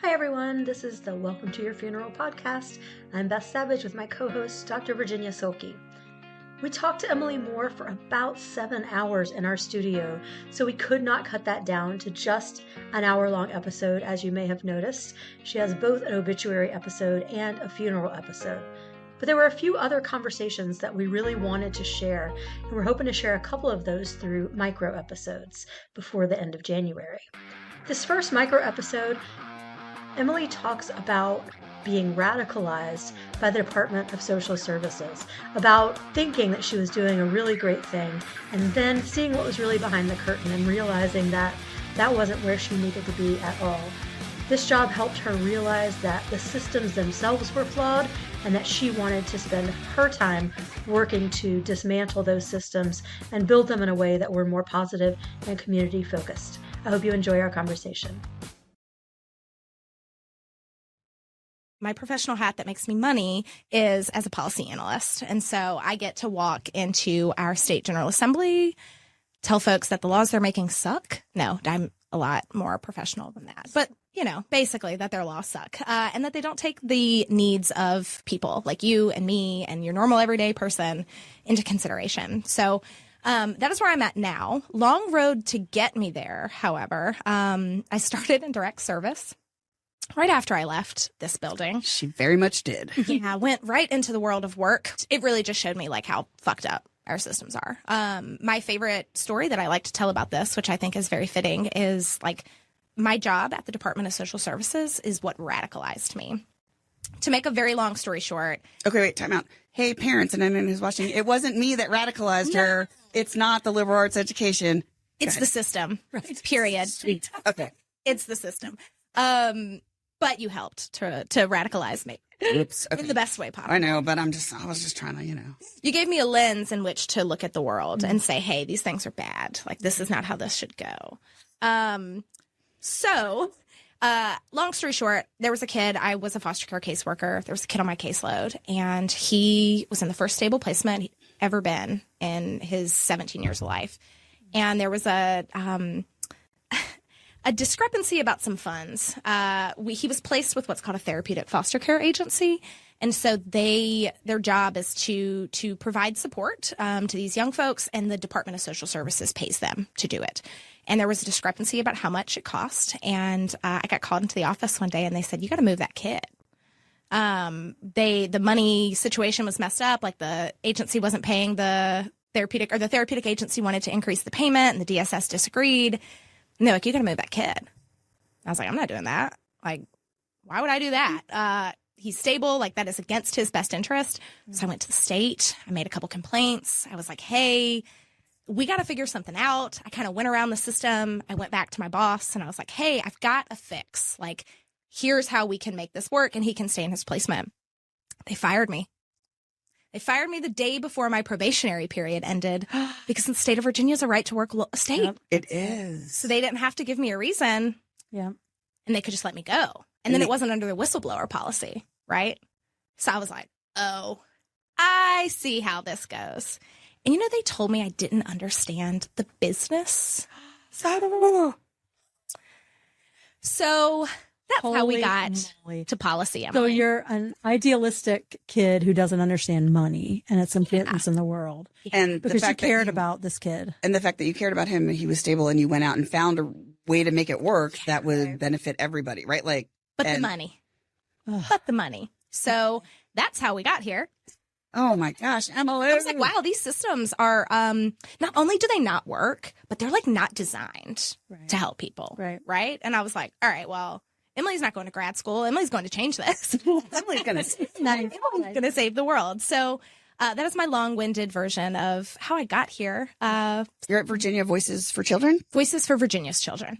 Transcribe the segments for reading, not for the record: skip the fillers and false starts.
Hi everyone, this is the Welcome to Your Funeral podcast. I'm Beth Savage with my co-host, Dr. Virginia Silke. We talked to Emily Moore for about 7 hours in our studio, so we could not cut that down to just an hour-long episode, as you may have noticed. She has both an obituary episode and a funeral episode. But there were a few other conversations that we really wanted to share, and we're hoping to share a couple of those through micro-episodes before the end of January. This first micro-episode, Emily talks about being radicalized by the Department of Social Services, about thinking that she was doing a really great thing, and then seeing what was really behind the curtain and realizing that that wasn't where she needed to be at all. This job helped her realize that the systems themselves were flawed and that she wanted to spend her time working to dismantle those systems and build them in a way that were more positive and community focused. I hope you enjoy our conversation. My professional hat that makes me money is as a policy analyst. And so I get to walk into our state general assembly, tell folks that the laws they're making suck. No, I'm a lot more professional than that. But, basically that their laws suck and that they don't take the needs of people like you and me and your normal everyday person into consideration. So that is where I'm at now. Long road to get me there, however. I started in direct service right after I left this building. She very much did. Yeah, went right into the world of work. It really just showed me how fucked up our systems are. My favorite story that I like to tell about this, which I think is very fitting, is my job at the Department of Social Services is what radicalized me. To make a very long story short. Okay, wait, time out. Hey, parents and anyone who's watching, it wasn't me that radicalized her. It's not the liberal arts education. It's the system. Right. Period. Sweet. Okay. It's the system. But you helped to radicalize me. Oops. Okay. In the best way possible. I know, but I was just trying to, You gave me a lens in which to look at the world and say, hey, these things are bad. This is not how this should go. So, long story short, there was a kid. I was a foster care caseworker. There was a kid on my caseload, and he was in the first stable placement he'd ever been in his 17 years of life. And there was a discrepancy about some funds. He was placed with what's called a therapeutic foster care agency. And so their job is to provide support to these young folks, and the Department of Social Services pays them to do it. And there was a discrepancy about how much it cost. And I got called into the office one day and they said, you got to move that kid. The money situation was messed up. The agency wasn't paying the therapeutic agency wanted to increase the payment, and the DSS disagreed. And they're like, you got to move that kid. I was like, I'm not doing that. Why would I do that? He's stable. That is against his best interest. So I went to the state. I made a couple complaints. I was like, hey, we got to figure something out. I kind of went around the system. I went back to my boss and I was like, hey, I've got a fix. Here's how we can make this work and he can stay in his placement. They fired me. They fired me the day before my probationary period ended because in the state of Virginia is a right to work state. Yep, it is. So they didn't have to give me a reason. Yeah. And they could just let me go. And then it wasn't under the whistleblower policy, right? So I was like, oh, I see how this goes. And they told me I didn't understand the business. So that's how we got to policy, Emily. So you're an idealistic kid who doesn't understand money and its importance in the world. And because you cared about this kid. And the fact that you cared about him and he was stable and you went out and found a way to make it work that would benefit everybody, right? The money. But the money. So that's how we got here. Oh my gosh, Emily. I was like, wow, these systems are, not only do they not work, but they're not designed to help people. Right. And I was like, all right, well, Emily's not going to grad school. Emily's going to change this. Emily's going to save the world. So that is my long-winded version of how I got here. You're at Virginia Voices for Children? Voices for Virginia's Children.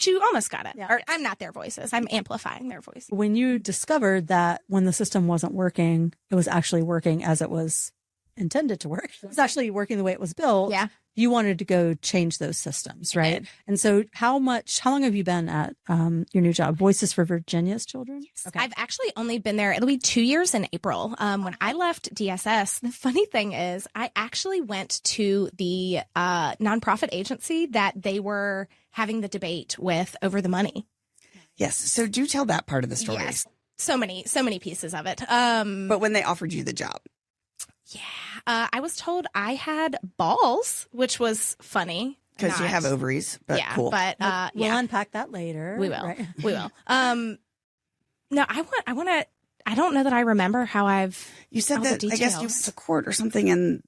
You almost got it. Yeah. Or I'm not their voices. I'm amplifying their voices. When you discovered that when the system wasn't working, it was actually working as it was intended to work. It was actually working the way it was built. Yeah. You wanted to go change those systems, right? And so how long have you been at your new job, Voices for Virginia's Children? Okay. I've actually only been there, it'll be 2 years in April. When I left DSS, the funny thing is I actually went to the nonprofit agency that they were having the debate with over the money. Yes. So do tell that part of the story. Yes. So many pieces of it. But when they offered you the job. Yeah. I was told I had balls, which was funny. Because you have ovaries, but yeah, cool. But we'll unpack that later. We will. Right? We will. No, I want to. I don't know that I remember how I've. You said that I guess you went to court or something, and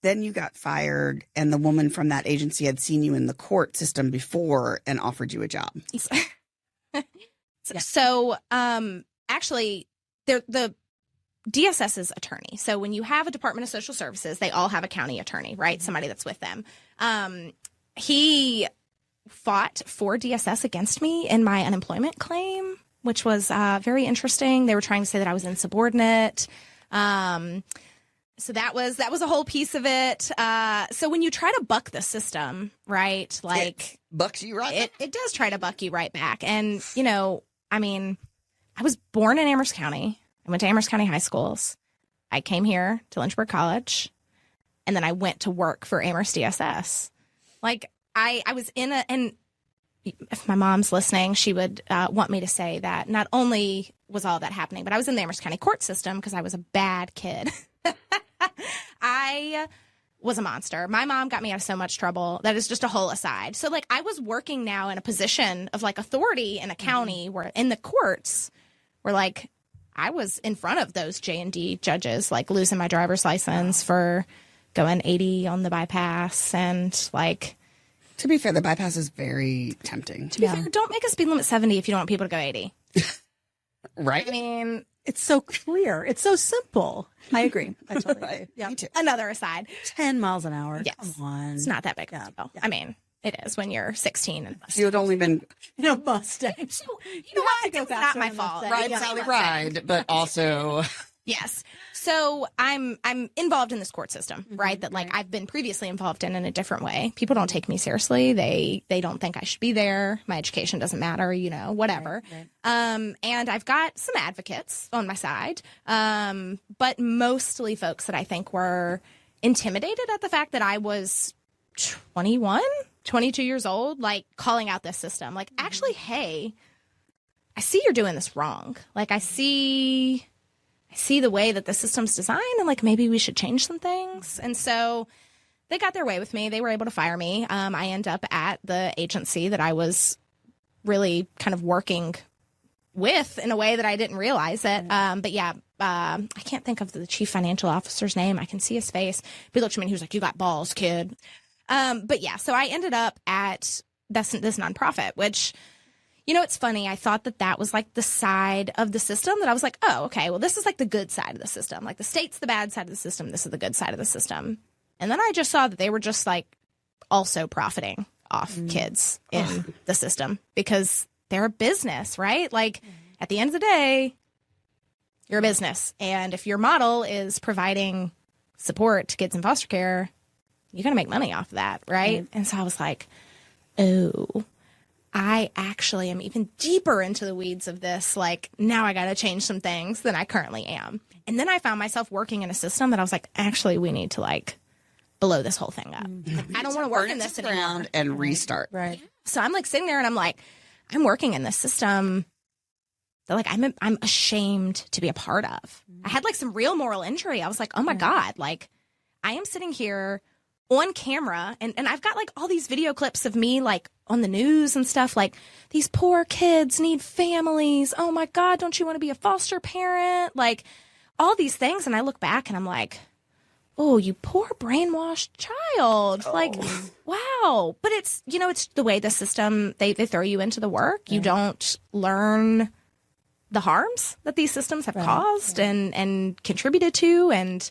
then you got fired, and the woman from that agency had seen you in the court system before and offered you a job. So, actually, the DSS's attorney. So when you have a Department of Social Services, they all have a county attorney, right? Somebody that's with them. He fought for DSS against me in my unemployment claim, which was very interesting. They were trying to say that I was insubordinate. So that was a whole piece of it. So when you try to buck the system, right? Like it bucks you right. It does try to buck you right back. And I mean, I was born in Amherst County. I went to Amherst County high schools. I came here to Lynchburg College, and then I went to work for Amherst DSS. Like I was and if my mom's listening, she would want me to say that not only was all that happening, but I was in the Amherst County court system because I was a bad kid. I was a monster. My mom got me out of so much trouble. That is just a whole aside. So like I was working now in a position of like authority in a county where in the courts where like I was in front of those J&D judges, like losing my driver's license for going 80 on the bypass and like. To be fair, the bypass is very tempting. To be fair, don't make a speed limit 70 if you don't want people to go 80. Right? I mean, it's so clear. It's so simple. I agree. I totally agree. Yeah, me too. Another aside. 10 miles an hour. Yes. Come on. It's not that big of a deal. Yeah. I mean, it is when you're 16 and You had only been Mustang. So, you know what? It's not my fault. ride, Sally, ride, but also Yes. So I'm involved in this court system, right? That like I've been previously involved in a different way. People don't take me seriously. They don't think I should be there. My education doesn't matter, whatever. Right. And I've got some advocates on my side, but mostly folks that I think were intimidated at the fact that I was 21, 22 years old, like calling out this system. Like, actually, hey, I see you're doing this wrong. Like, I see the way that the system's designed and like maybe we should change some things. And so they got their way with me. They were able to fire me. I end up at the agency that I was really kind of working with in a way that I didn't realize it. But yeah, I can't think of the chief financial officer's name. I can see his face. He looked at me and he was like, "You got balls, kid." But yeah, so I ended up at this nonprofit, which, it's funny. I thought that was like the side of the system that I was like, oh, okay, well, this is like the good side of the system. Like the state's the bad side of the system. This is the good side of the system. And then I just saw that they were just like also profiting off kids in the system because they're a business, right? Like at the end of the day, you're a business. And if your model is providing support to kids in foster care, you're going to make money off of that, right? And so I was like, oh, I actually am even deeper into the weeds of this. Like, now I got to change some things than I currently am. And then I found myself working in a system that I was like, actually, we need to like blow this whole thing up. Like, I don't want to work in this anymore. And restart. Right. So I'm like sitting there and I'm like, I'm working in this system that like I'm ashamed to be a part of. I had like some real moral injury. I was like, oh my God, like I am sitting here on camera and I've got like all these video clips of me like on the news and stuff, like these poor kids need families. Oh my God, don't you want to be a foster parent? Like all these things. And I look back and I'm like, oh, you poor brainwashed child. Oh. Like, wow. But it's, it's the way the system, they throw you into the work. Yeah. You don't learn the harms that these systems have caused and contributed to. And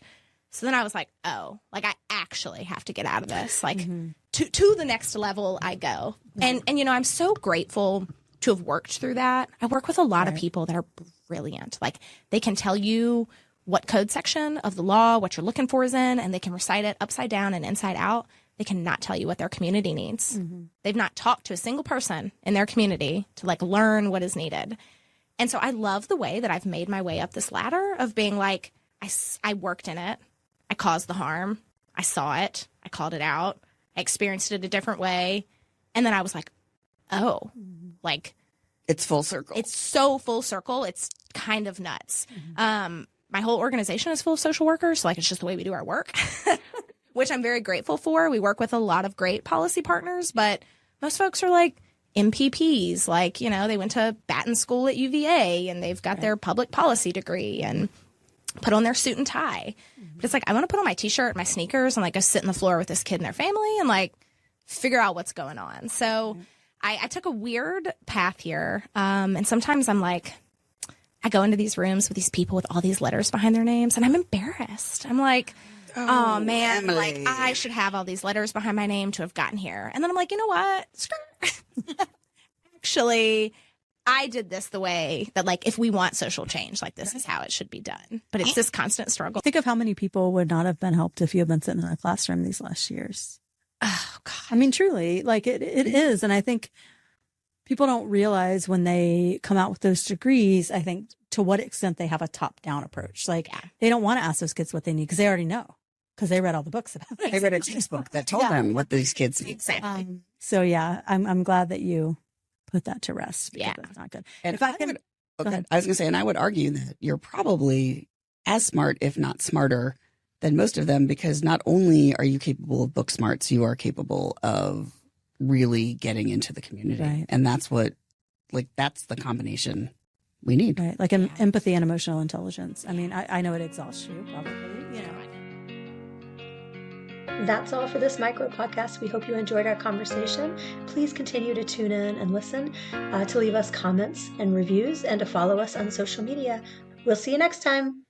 so then I was like, oh, like I actually have to get out of this. Like to the next level I go. And I'm so grateful to have worked through that. I work with a lot of people that are brilliant. Like they can tell you what code section of the law, what you're looking for is in, and they can recite it upside down and inside out. They cannot tell you what their community needs. They've not talked to a single person in their community to like learn what is needed. And so I love the way that I've made my way up this ladder of being like, I worked in it. I caused the harm. I saw it. I called it out. I experienced it a different way. And then I was like, oh, like It's full circle. It's so full circle. It's kind of nuts. My whole organization is full of social workers. So like, it's just the way we do our work, which I'm very grateful for. We work with a lot of great policy partners, but most folks are like MPPs. Like, you know, they went to Batten School at UVA and they've got their public policy degree and put on their suit and tie. But it's like, I want to put on my t-shirt, my sneakers, and like go sit in the floor with this kid and their family and like figure out what's going on. So I took a weird path here. And sometimes I'm like, I go into these rooms with these people with all these letters behind their names and I'm embarrassed. I'm like, oh man, Emily. like I should have all these letters behind my name to have gotten here. And then I'm like, you know what? Actually, I did this the way that, like, if we want social change, like, this is how it should be done. But it's this constant struggle. Think of how many people would not have been helped if you had been sitting in a classroom these last years. Oh, God. I mean, truly, like, it is. And I think people don't realize when they come out with those degrees, I think, to what extent they have a top-down approach. Like, they don't want to ask those kids what they need because they already know, because they read all the books about it. They read a textbook that told them what these kids need. Exactly. So, yeah, I'm glad that you put that to rest. Because that's not good. And if I can, I was going to say, and I would argue that you're probably as smart, if not smarter, than most of them, because not only are you capable of book smarts, you are capable of really getting into the community. Right. And that's what, like, that's the combination we need. right, like empathy and emotional intelligence. I mean, I know it exhausts you, probably, you know. That's all for this micro podcast. We hope you enjoyed our conversation. Please continue to tune in and listen, to leave us comments and reviews, and to follow us on social media. We'll see you next time.